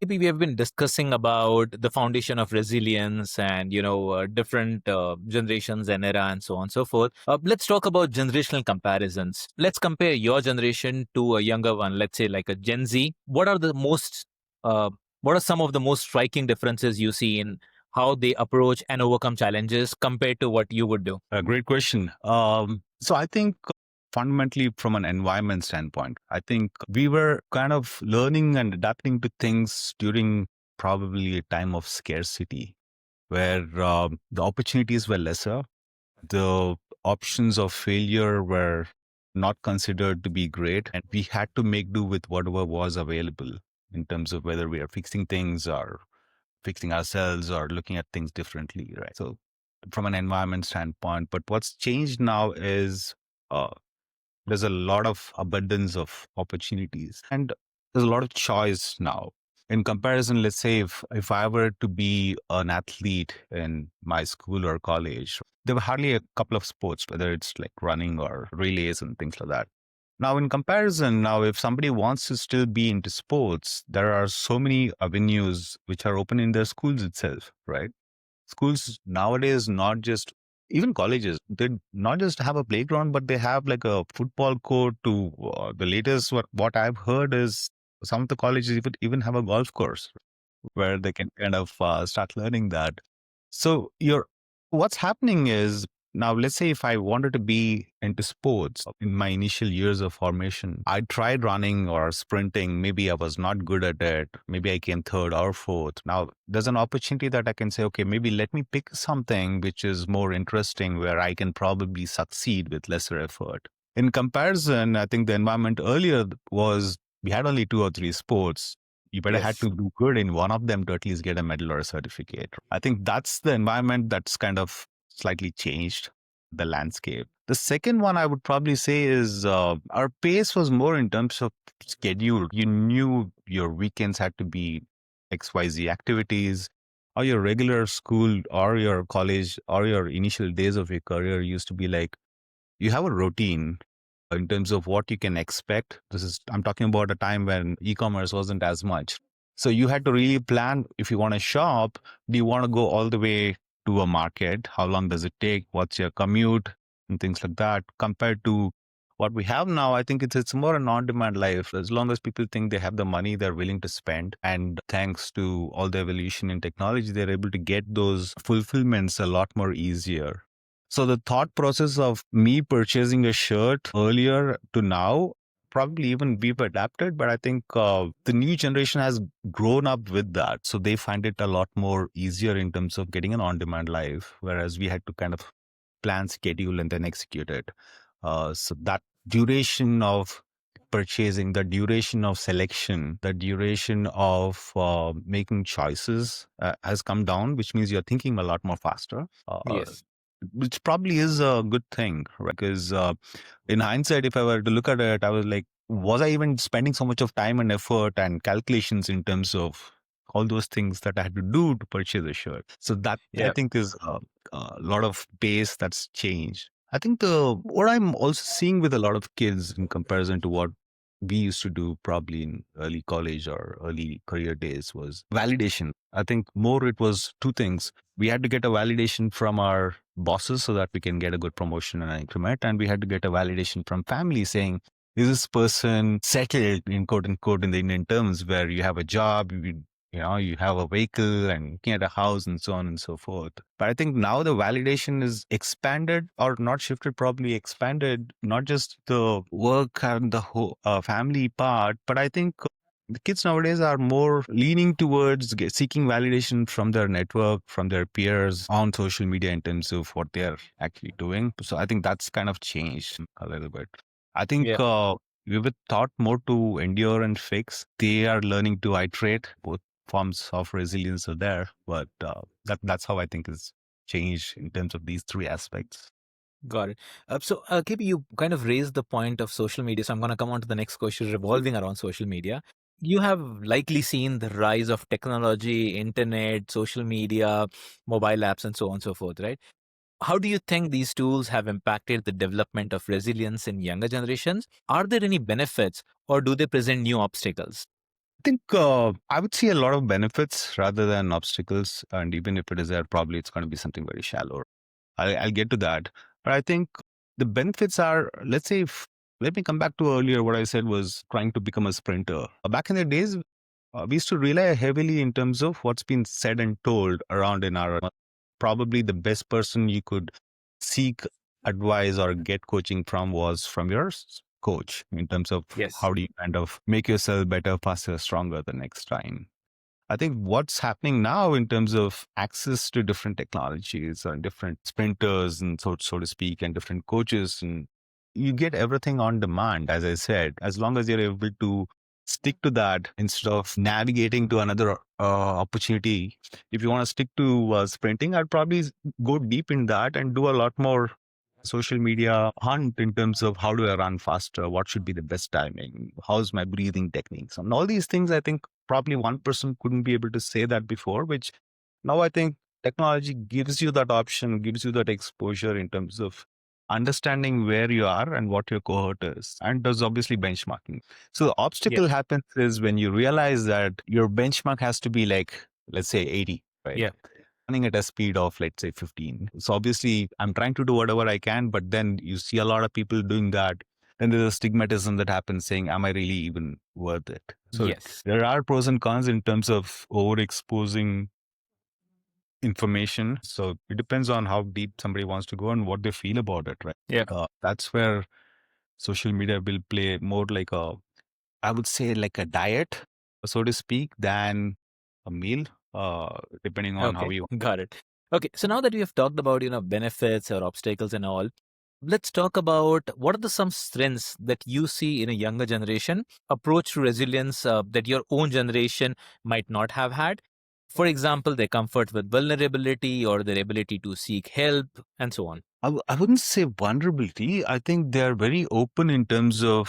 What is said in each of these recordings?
We have been discussing about the foundation of resilience and different generations and era and so on and so forth. Let's talk about generational comparisons. Let's compare your generation to a younger one, let's say like a Gen Z. Uh, what are some of the most striking differences you see in how they approach and overcome challenges compared to what you would do? A great question. So I think fundamentally from an environment standpoint, I think we were kind of learning and adapting to things during probably a time of scarcity where the opportunities were lesser. The options of failure were not considered to be great. And we had to make do with whatever was available in terms of whether we are fixing things or fixing ourselves or looking at things differently, right? So from an environment standpoint, but what's changed now is uh, there's a lot of abundance of opportunities and there's a lot of choice now. In comparison, let's say if I were to be an athlete in my school or college, there were hardly a couple of sports, whether it's like running or relays and things like that. Now, in comparison, now if somebody wants to still be into sports, there are so many avenues which are open in their schools itself, right? Schools nowadays, not just even colleges, they not just have a playground, but they have like a football court. To the latest, what I've heard is some of the colleges even have a golf course where they can kind of start learning that. So you're what's happening is now, let's say if I wanted to be into sports in my initial years of formation, I tried running or sprinting. Maybe I was not good at it. Maybe I came third or fourth. Now there's an opportunity that I can say, okay, maybe let me pick something which is more interesting where I can probably succeed with lesser effort. In comparison, I think the environment earlier was we had only two or three sports. You better had Yes. to do good in one of them to at least get a medal or a certificate. I think that's the environment that's kind of slightly changed the landscape. The second one I would probably say is our pace was more in terms of schedule. You knew your weekends had to be XYZ activities, or your regular school or your college or your initial days of your career used to be like you have a routine in terms of what you can expect. I'm talking about a time when e-commerce wasn't as much. So you had to really plan if you want to shop, do you want to go all the way to a market? How long does it take? What's your commute and things like that compared to what we have now? I think it's more an on-demand life. As long as people think they have the money, they're willing to spend. And thanks to all the evolution in technology, they're able to get those fulfillments a lot more easier. So the thought process of me purchasing a shirt earlier to now, probably even we've adapted, but I think the new generation has grown up with that. So they find it a lot more easier in terms of getting an on-demand life, whereas we had to kind of plan, schedule, and then execute it. So that duration of purchasing, the duration of selection, the duration of making choices has come down, which means you're thinking a lot more faster. Yes. Which probably is a good thing, right? Because in hindsight, if I were to look at it, I was like, was I even spending so much of time and effort and calculations in terms of all those things that I had to do to purchase a shirt? So that I Yeah. think is a lot of pace that's changed. I think the what I'm also seeing with a lot of kids in comparison to what we used to do probably in early college or early career days was validation. I think more it was two things. We had to get a validation from our bosses so that we can get a good promotion and an increment. And we had to get a validation from family saying, is this person settled in quote unquote in the Indian terms where you have a job, you have a vehicle and looking at a house and so on and so forth. But I think now the validation is expanded or not shifted, probably expanded, not just the work and the whole family part, but I think the kids nowadays are more leaning towards seeking validation from their network, from their peers on social media in terms of what they're actually doing. So I think that's kind of changed a little bit. I think Yeah. we were taught more to endure and fix. They are learning to iterate. Both forms of resilience are there, but that's how I think is changed in terms of these three aspects. Got it. KP, you kind of raised the point of social media. So I'm going to come on to the next question revolving around social media. You have likely seen the rise of technology, internet, social media, mobile apps, and so on and so forth, right? How do you think these tools have impacted the development of resilience in younger generations? Are there any benefits or do they present new obstacles? think I would see a lot of benefits rather than obstacles. And even if it is there, probably it's going to be something very shallow. I'll get to that. But I think the benefits are, let's say, let me come back to earlier. What I said was trying to become a sprinter. Back in the days, we used to rely heavily in terms of what's been said and told around in our. Probably the best person you could seek advice or get coaching from was from your coach in terms of Yes. how do you kind of make yourself better, faster, stronger the next time. I think what's happening now in terms of access to different technologies and different sprinters and so to speak, and different coaches, and you get everything on demand. As I said, as long as you're able to stick to that instead of navigating to another opportunity. If you want to stick to sprinting, I'd probably go deep in that and do a lot more social media hunt in terms of how do I run faster, what should be the best timing, how's my breathing techniques, and all these things. I think probably one person couldn't be able to say that before, which now I think technology gives you that option, gives you that exposure in terms of understanding where you are and what your cohort is, and does obviously benchmarking. So the Yeah. obstacle happens is when you realize that your benchmark has to be like, let's say 80, right? Yeah. Running at a speed of, let's say, 15. So obviously I'm trying to do whatever I can, but then you see a lot of people doing that. Then there's a stigmatism that happens saying, am I really even worth it? So Yes. there are pros and cons in terms of overexposing information. So it depends on how deep somebody wants to go and what they feel about it, right? Yeah. That's where social media will play more like I would say like a diet, so to speak, than a meal, depending on how Okay. you. Got it. Okay. So now that we have talked about, benefits or obstacles and all, let's talk about what are some strengths that you see in a younger generation approach to resilience that your own generation might not have had. For example, their comfort with vulnerability or their ability to seek help and so on. I wouldn't say vulnerability. I think they're very open in terms of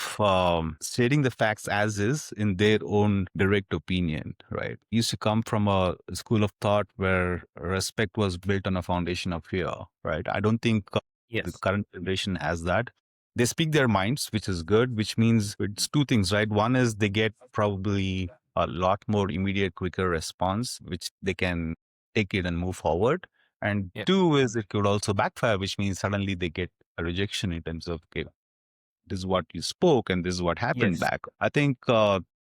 stating the facts as is in their own direct opinion, right? Used to come from a school of thought where respect was built on a foundation of fear, right? I don't think the Yes. current generation has that. They speak their minds, which is good, which means it's two things, right? One is they get probably a lot more immediate, quicker response, which they can take it and move forward. And Yeah. two is it could also backfire, which means suddenly they get a rejection in terms of, okay, this is what you spoke and this is what happened Yes. back. I think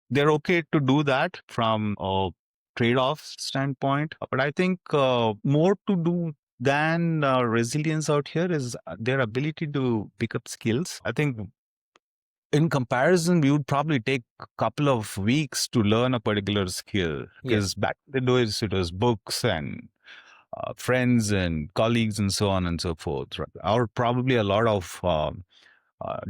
they're okay to do that from a trade-off standpoint. But I think more to do than resilience out here is their ability to pick up skills. I think in comparison, we would probably take a couple of weeks to learn a particular skill Yeah. because back in the days it was books and friends and colleagues and so on and so forth, right? Or probably a lot of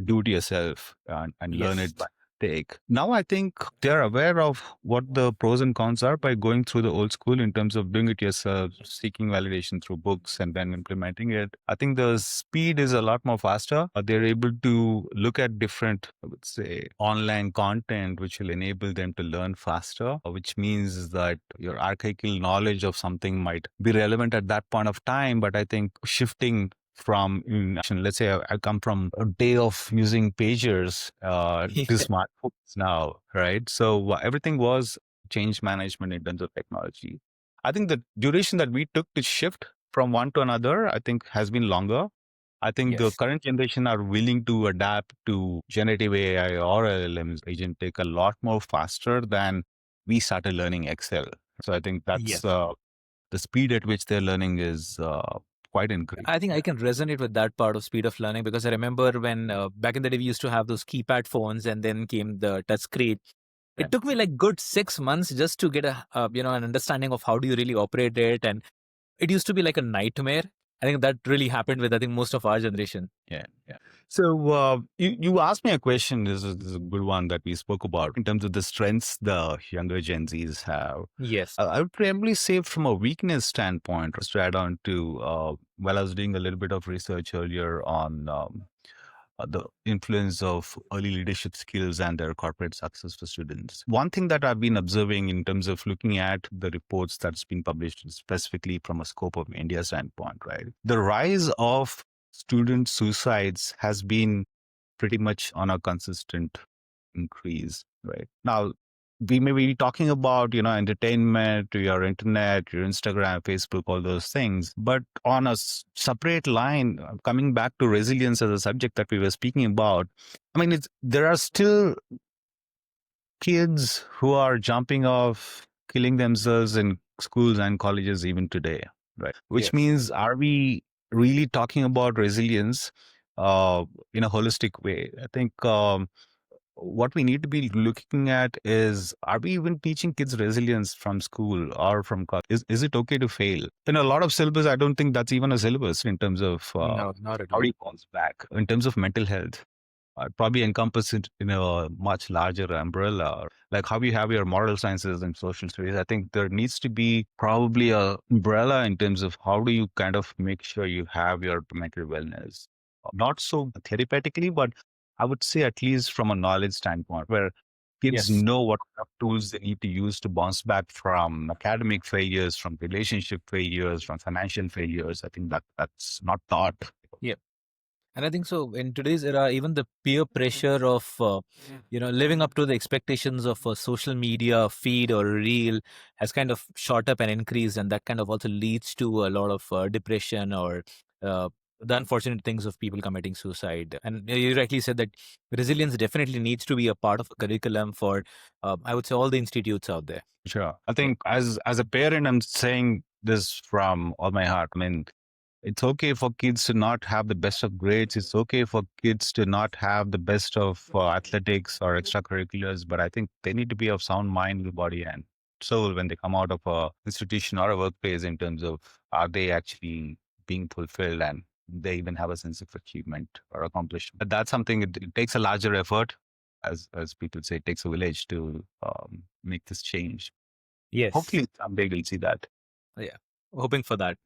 do it yourself and learn Yes. it by take. Now I think they're aware of what the pros and cons are by going through the old school in terms of doing it yourself, seeking validation through books and then implementing it. I think the speed is a lot more faster. They're able to look at different, I would say, online content, which will enable them to learn faster, which means that your archaical knowledge of something might be relevant at that point of time. But I think shifting from let's say I come from a day of using pagers to smartphones now, right? So everything was change management in terms of technology. I think the duration that we took to shift from one to another, I think has been longer. I think the Yes. current generation are willing to adapt to generative AI or LLMs agentic a lot more faster than we started learning Excel. So I think that's Yes. the speed at which they're learning is quite increased. I think I can resonate with that part of speed of learning because I remember when back in the day we used to have those keypad phones and then came the touch screen. Yeah. It took me like good 6 months just to get an understanding of how do you really operate it, and it used to be like a nightmare. I think that really happened with I think most of our generation. Yeah, yeah. So you asked me a question. This is a good one that we spoke about in terms of the strengths the younger Gen Zs have. Yes. I would probably say from a weakness standpoint, just to add on to, while I was doing a little bit of research earlier on the influence of early leadership skills and their corporate success for students. One thing that I've been observing in terms of looking at the reports that's been published specifically from a scope of India standpoint, right? The rise of student suicides has been pretty much on a consistent increase, right? Now, we may be talking about, entertainment, your internet, your Instagram, Facebook, all those things. But on a separate line, coming back to resilience as a subject that we were speaking about, I mean, there are still kids who are jumping off, killing themselves in schools and colleges even today, right? Which Yes. means, are we really talking about resilience in a holistic way? I think what we need to be looking at is, are we even teaching kids resilience from school or from college? Is it okay to fail? In a lot of syllabus, I don't think that's even a syllabus in terms of No, not at how do all. you bounce back in terms of mental health. I'd probably encompass it in a much larger umbrella, like how you have your moral sciences and social studies. I think there needs to be probably a umbrella in terms of how do you kind of make sure you have your mental wellness, not so therapeutically, but I would say at least from a knowledge standpoint, where kids Yes. know what kind of tools they need to use to bounce back from academic failures, from relationship failures, from financial failures. I think that's not taught. Yeah. And I think so in today's era, even the peer pressure of, living up to the expectations of a social media feed or reel has kind of shot up and increased. And that kind of also leads to a lot of depression or uh, the unfortunate things of people committing suicide. And you rightly said that resilience definitely needs to be a part of a curriculum for, I would say, all the institutes out there. Sure. I Yeah. think as a parent, I'm saying this from all my heart. I mean, it's okay for kids to not have the best of grades. It's okay for kids to not have the best of athletics or extracurriculars, but I think they need to be of sound mind, body, and soul when they come out of a institution or a workplace in terms of, are they actually being fulfilled, and they even have a sense of achievement or accomplishment. But that's something, it takes a larger effort. As people say, it takes a village to make this change. Yes. Hopefully someday we'll see that. Yeah. Hoping for that.